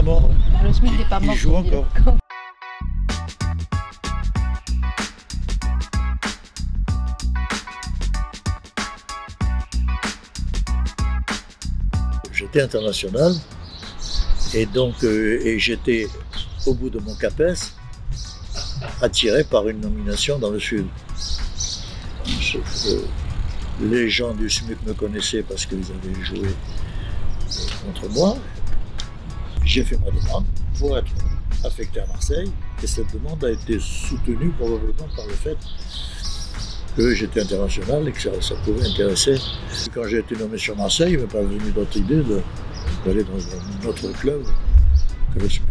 pas mort. Hein. Le SMIC n'est pas mort. Il joue encore. J'étais international et donc j'étais au bout de mon CAPES attiré par une nomination dans le Sud. Les gens du SMUC me connaissaient parce qu'ils avaient joué contre moi. J'ai fait ma demande pour être affecté à Marseille et cette demande a été soutenue probablement par le fait que j'étais international et que ça pouvait intéresser. Quand j'ai été nommé sur Marseille, il ne m'est pas venu d'autre idée d'aller dans un autre club que le SMUC.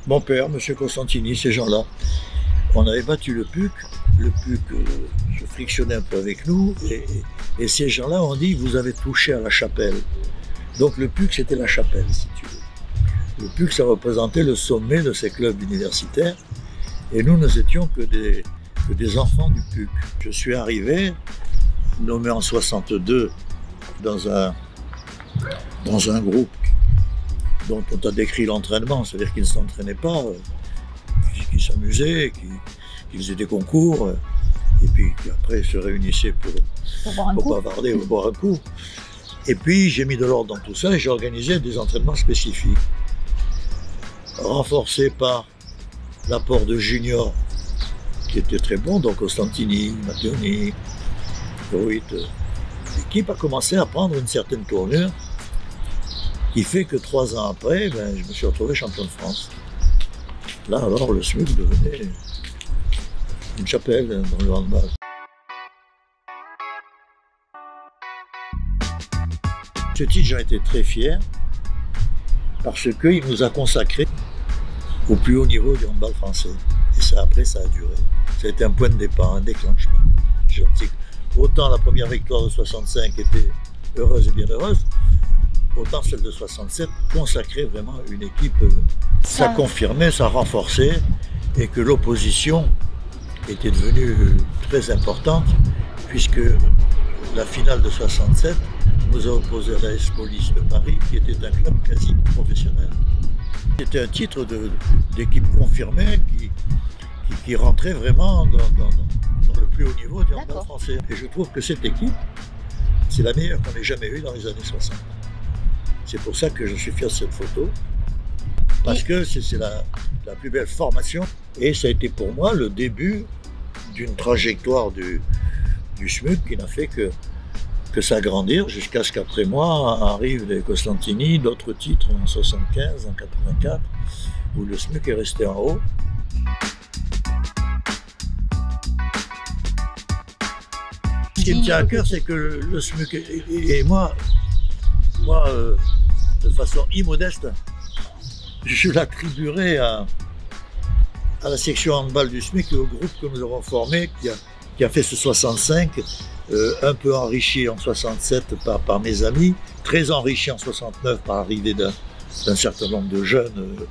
Mon père, M. Costantini, ces gens-là, on avait battu le PUC se frictionnait un peu avec nous et ces gens-là ont dit vous avez touché à la chapelle. Donc le PUC c'était la chapelle si tu veux. Le PUC ça représentait le sommet de ces clubs universitaires et nous n'étions que des enfants du PUC. Je suis arrivé, nommé en 62 dans un groupe dont on t'a décrit l'entraînement, c'est-à-dire qu'ils ne s'entraînaient pas, qu'ils s'amusaient, qu'ils faisaient des concours, et puis après ils se réunissaient pour bavarder ou boire un coup. Et puis j'ai mis de l'ordre dans tout ça et j'ai organisé des entraînements spécifiques, renforcés par l'apport de juniors qui étaient très bons, donc Costantini, Matteoni, Ruit. L'équipe a commencé à prendre une certaine tournure qui fait que 3 ans après, je me suis retrouvé champion de France. Là alors le SMUC devenait une chapelle dans le handball. Ce titre, j'en étais très fier parce qu'il nous a consacrés au plus haut niveau du handball français. Et ça, après, ça a duré. Ça a été un point de départ, un déclenchement. Autant la première victoire de 65 était heureuse et bien heureuse, autant celle de 67 consacrait vraiment une équipe. Ça confirmait, ça renforçait et que l'opposition était devenue très importante puisque la finale de 67 nous a opposé à l'AS Police de Paris qui était un club quasi professionnel. C'était un titre d'équipe confirmée qui rentrait vraiment dans le plus haut niveau du handball français. Et je trouve que cette équipe, c'est la meilleure qu'on ait jamais eue dans les années 60. C'est pour ça que je suis fier de cette photo, parce que c'est la plus belle formation. Et ça a été pour moi le début d'une trajectoire du SMUC qui n'a fait que s'agrandir jusqu'à ce qu'après moi arrivent les Costantini, d'autres titres en 75, en 84, où le SMUC est resté en haut. Ce qui me tient à cœur, c'est que le SMUC et moi, de façon immodeste, je l'attribuerai à la section handball du SMUC et au groupe que nous avons formé, qui a fait ce 65, un peu enrichi en 67 par mes amis, très enrichi en 69 par l'arrivée d'un certain nombre de jeunes,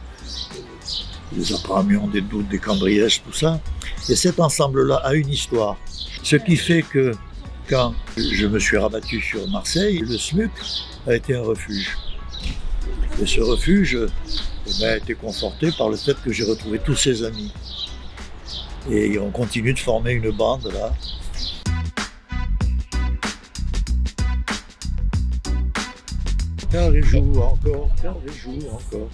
des Abramions, des Doutes, des Cambriès, tout ça. Et cet ensemble-là a une histoire. Ce qui fait que quand je me suis rabattu sur Marseille, le SMUC a été un refuge. Et ce refuge a été conforté par le fait que j'ai retrouvé tous ses amis. Et on continue de former une bande là. Car les jours encore, car les jours encore.